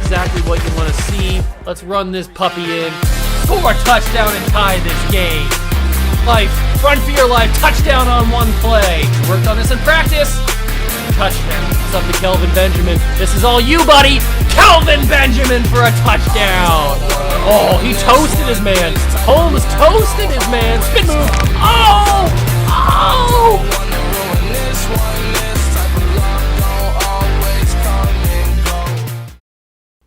exactly what you want to see. Let's run this puppy in. Score a touchdown and tie this game. Life, run for your life, touchdown on one play. Worked on this in practice. Touchdown. It's up to Kelvin Benjamin. This is all you, buddy. Kelvin Benjamin for a touchdown. Oh, he toasted his man. Holmes toasted his man. Spin move. Oh! Oh!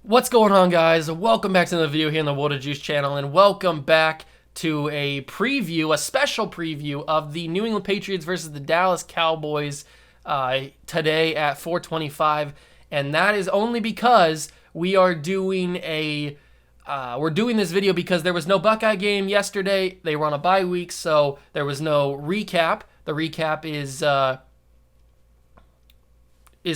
What's going on, guys? Welcome back to another video here on the Water Juice channel, and welcome back to a preview, a special preview of the New England Patriots versus the Dallas Cowboys today at 4:25, and that is only because we are doing we're doing this video because there was no Buckeye game yesterday. They were on a bye week, so there was no recap. The recap is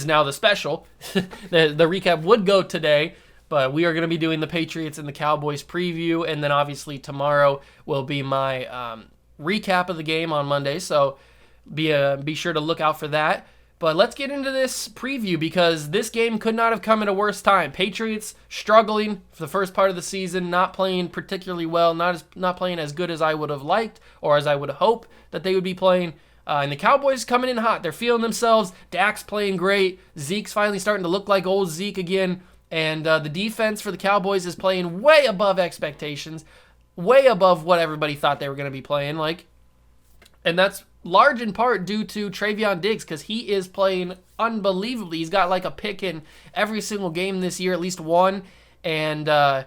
now the special. the recap would go today, but we are going to be doing the Patriots and the Cowboys preview, and then obviously tomorrow will be my recap of the game on Monday, so be sure to look out for that. But let's get into this preview because this game could not have come at a worse time. Patriots struggling for the first part of the season, not playing particularly well, not playing as good as I would have liked or as I would hope that they would be playing. And the Cowboys coming in hot. They're feeling themselves. Dak's playing great. Zeke's finally starting to look like old Zeke again. And the defense for the Cowboys is playing way above expectations, way above what everybody thought they were going to be playing like. And that's large in part due to Travion Diggs because he is playing unbelievably. He's got like a pick in every single game this year, at least one. And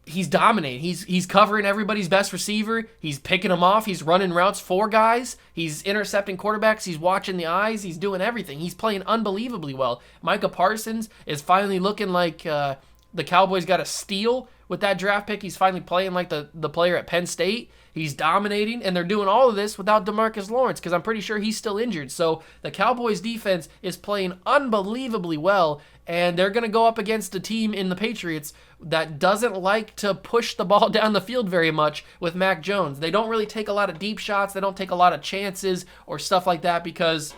he's dominating. He's covering everybody's best receiver. He's picking them off. He's running routes for guys. He's intercepting quarterbacks. He's watching the eyes. He's doing everything. He's playing unbelievably well. Micah Parsons is finally looking like the Cowboys got a steal with that draft pick. He's finally playing like the player at Penn State. He's dominating, and they're doing all of this without DeMarcus Lawrence because I'm pretty sure he's still injured. So the Cowboys defense is playing unbelievably well, and they're going to go up against a team in the Patriots that doesn't like to push the ball down the field very much with Mac Jones. They don't really take a lot of deep shots. They don't take a lot of chances or stuff like that because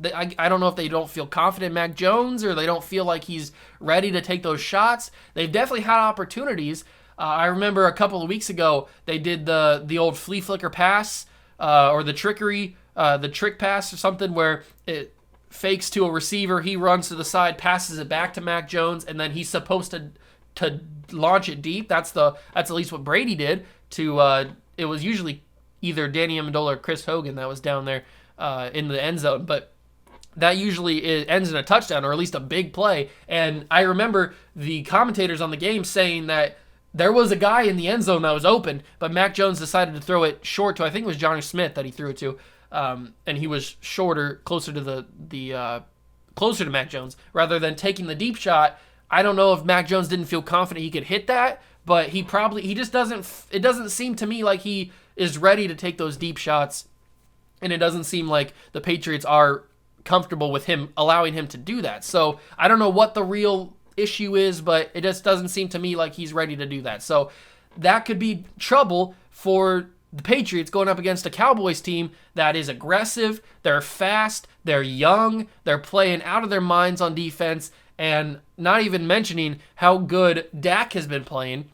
I don't know if they don't feel confident in Mac Jones or they don't feel like he's ready to take those shots. They've definitely had opportunities. I remember a couple of weeks ago they did the old flea flicker pass or the trick pass or something where it fakes to a receiver, he runs to the side, passes it back to Mac Jones, and then he's supposed to launch it deep. That's at least what Brady did. It was usually either Danny Amendola or Chris Hogan that was down there in the end zone, but that usually ends in a touchdown or at least a big play. And I remember the commentators on the game saying that there was a guy in the end zone that was open, but Mac Jones decided to throw it short to, I think it was Johnny Smith that he threw it to, and he was shorter, closer to Mac Jones, rather than taking the deep shot. I don't know if Mac Jones didn't feel confident he could hit that, but he just doesn't. It doesn't seem to me like he is ready to take those deep shots, and it doesn't seem like the Patriots are comfortable with him allowing him to do that. So I don't know what the real issue is, but it just doesn't seem to me like he's ready to do that. So that could be trouble for the Patriots going up against a Cowboys team that is aggressive, they're fast, they're young, they're playing out of their minds on defense, and not even mentioning how good Dak has been playing.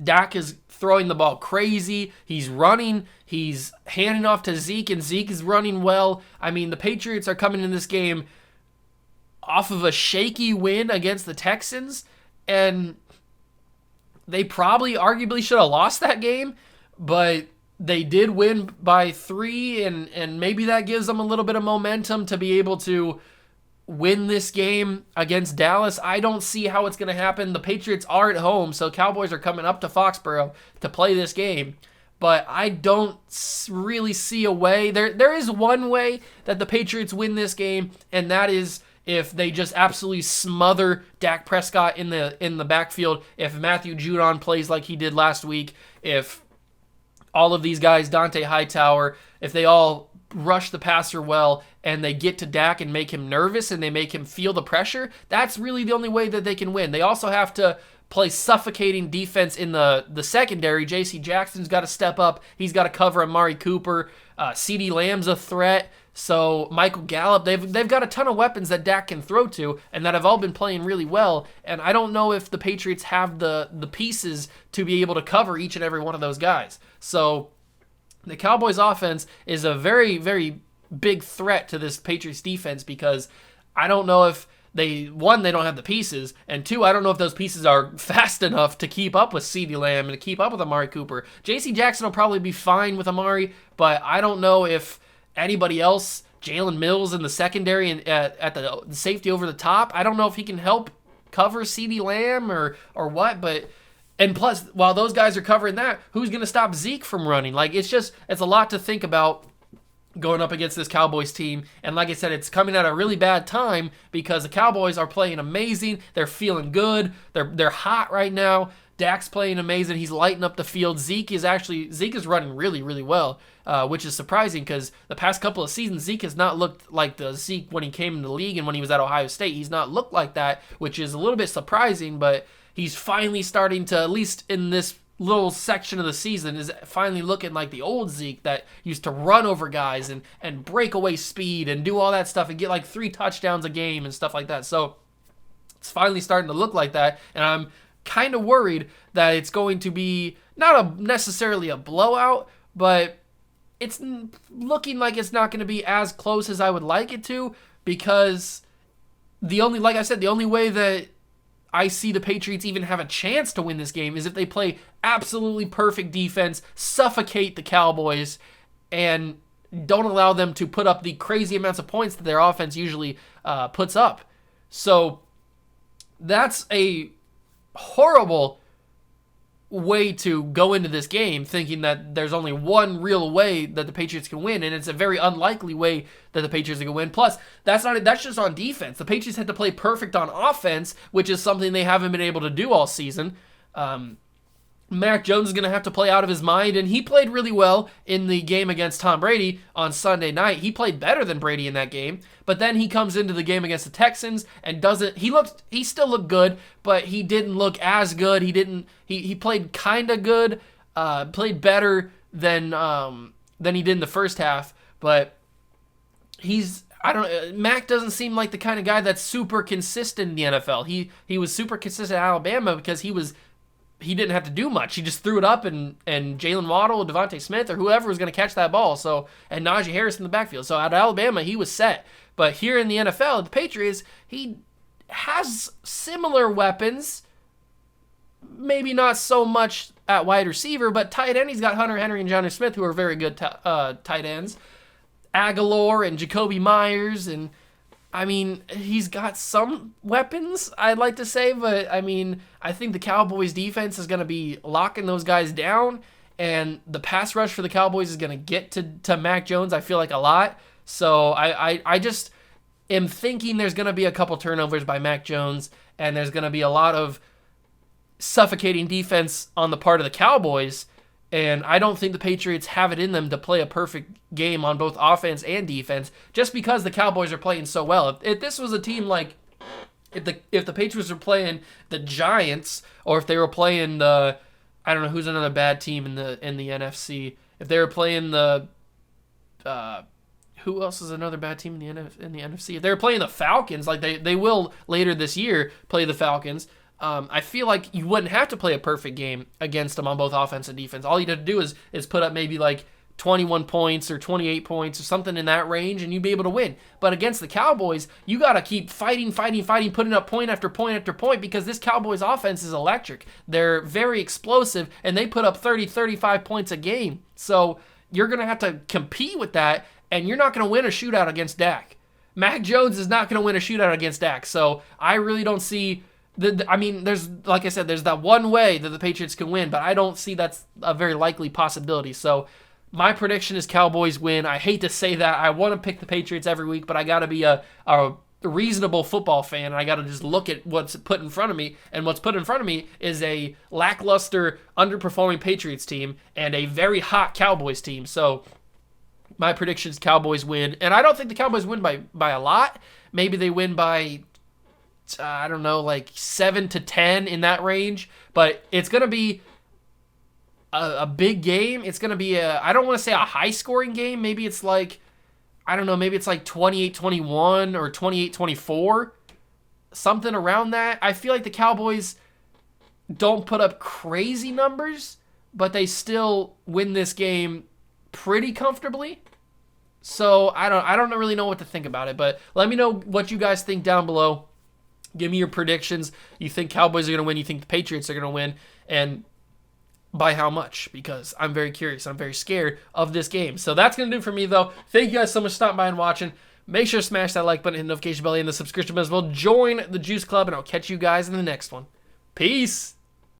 Dak is throwing the ball crazy. He's running. He's handing off to Zeke, and Zeke is running well. I mean, the Patriots are coming in this game off of a shaky win against the Texans, and they probably arguably should have lost that game, but they did win by 3, and maybe that gives them a little bit of momentum to be able to win this game against Dallas. I don't see how it's going to happen. The Patriots are at home, so Cowboys are coming up to Foxborough to play this game, but I don't really see a way. There is one way that the Patriots win this game, and that is if they just absolutely smother Dak Prescott in the backfield, if Matthew Judon plays like he did last week, if all of these guys, Dante Hightower, if they all rush the passer well and they get to Dak and make him nervous and they make him feel the pressure, that's really the only way that they can win. They also have to play suffocating defense in the secondary. J.C. Jackson's got to step up. He's got to cover Amari Cooper. CeeDee Lamb's a threat. So Michael Gallup, they've got a ton of weapons that Dak can throw to, and that have all been playing really well. And I don't know if the Patriots have the pieces to be able to cover each and every one of those guys. So the Cowboys offense is a very, very big threat to this Patriots defense, because I don't know if they don't have the pieces, and two, I don't know if those pieces are fast enough to keep up with CeeDee Lamb and to keep up with Amari Cooper. J.C. Jackson will probably be fine with Amari, but I don't know if anybody else, Jalen Mills in the secondary and at the safety over the top, I don't know if he can help cover CeeDee Lamb or what, but... And plus, while those guys are covering that, who's going to stop Zeke from running? Like, it's a lot to think about going up against this Cowboys team. And like I said, it's coming at a really bad time because the Cowboys are playing amazing. They're feeling good. They're hot right now. Dak's playing amazing. He's lighting up the field. Zeke is running really, really well, which is surprising because the past couple of seasons, Zeke has not looked like the Zeke when he came into the league and when he was at Ohio State. He's not looked like that, which is a little bit surprising, but he's finally starting to, at least in this little section of the season, is finally looking like the old Zeke that used to run over guys and break away speed and do all that stuff and get like 3 touchdowns a game and stuff like that. So it's finally starting to look like that, and I'm kind of worried that it's going to be not necessarily a blowout, but it's looking like it's not going to be as close as I would like it to, because like I said, the only way that I see the Patriots even have a chance to win this game is if they play absolutely perfect defense, suffocate the Cowboys, and don't allow them to put up the crazy amounts of points that their offense usually puts up. So that's a horrible way to go into this game, thinking that there's only one real way that the Patriots can win, and it's a very unlikely way that the Patriots are going to win. Plus, that's just on defense. The Patriots had to play perfect on offense, which is something they haven't been able to do all season. Mac Jones is going to have to play out of his mind, and he played really well in the game against Tom Brady on Sunday night. He played better than Brady in that game, but then he comes into the game against the Texans and he still looked good, but he didn't look as good. He played kind of good, played better than he did in the first half, but Mac doesn't seem like the kind of guy that's super consistent in the NFL. He was super consistent at Alabama because he didn't have to do much. He just threw it up, and Jalen Waddle, Devontae Smith, or whoever was going to catch that ball. So, and Najee Harris in the backfield. So at Alabama, he was set. But here in the NFL, the Patriots, he has similar weapons. Maybe not so much at wide receiver, but tight end, he's got Hunter Henry and Jonnu Smith, who are very good tight ends. Aguilar and Jacoby Myers, and I mean, he's got some weapons, I'd like to say, but I mean, I think the Cowboys defense is going to be locking those guys down, and the pass rush for the Cowboys is going to get to Mac Jones, I feel like, a lot. So I just am thinking there's going to be a couple turnovers by Mac Jones, and there's going to be a lot of suffocating defense on the part of the Cowboys. And I don't think the Patriots have it in them to play a perfect game on both offense and defense, just because the Cowboys are playing so well. If this was a team like, if the Patriots were playing the Giants, or if they were playing I don't know who's another bad team in the NFC. If they were playing who else is another bad team in the NFC? If they were playing the Falcons, like they will later this year play the Falcons. I feel like you wouldn't have to play a perfect game against them on both offense and defense. All you'd have to do is put up maybe like 21 points or 28 points or something in that range, and you'd be able to win. But against the Cowboys, you got to keep fighting, putting up point after point after point, because this Cowboys offense is electric. They're very explosive, and they put up 30, 35 points a game. So you're going to have to compete with that, and you're not going to win a shootout against Dak. Mac Jones is not going to win a shootout against Dak. So I really don't see... there's, like I said, there's that one way that the Patriots can win, but I don't see that's a very likely possibility. So my prediction is Cowboys win. I hate to say that. I want to pick the Patriots every week, but I got to be a reasonable football fan, and I got to just look at what's put in front of me. And what's put in front of me is a lackluster, underperforming Patriots team and a very hot Cowboys team. So my prediction is Cowboys win. And I don't think the Cowboys win by a lot. Maybe they win by... I don't know, like 7-10 in that range, but it's going to be a big game. It's going to be I don't want to say a high scoring game. Maybe it's like I don't know, maybe it's like 28-21 or 28-24, something around that. I feel like the Cowboys don't put up crazy numbers, but they still win this game pretty comfortably. So I don't really know what to think about it, but let me know what you guys think down below. Give me your predictions. You think Cowboys are going to win? You think the Patriots are going to win? And by how much? Because I'm very curious. I'm very scared of this game. So that's going to do it for me, though. Thank you guys so much for stopping by and watching. Make sure to smash that like button, hit the notification bell, and the subscription bell as well. Join the Juice Club, and I'll catch you guys in the next one. Peace.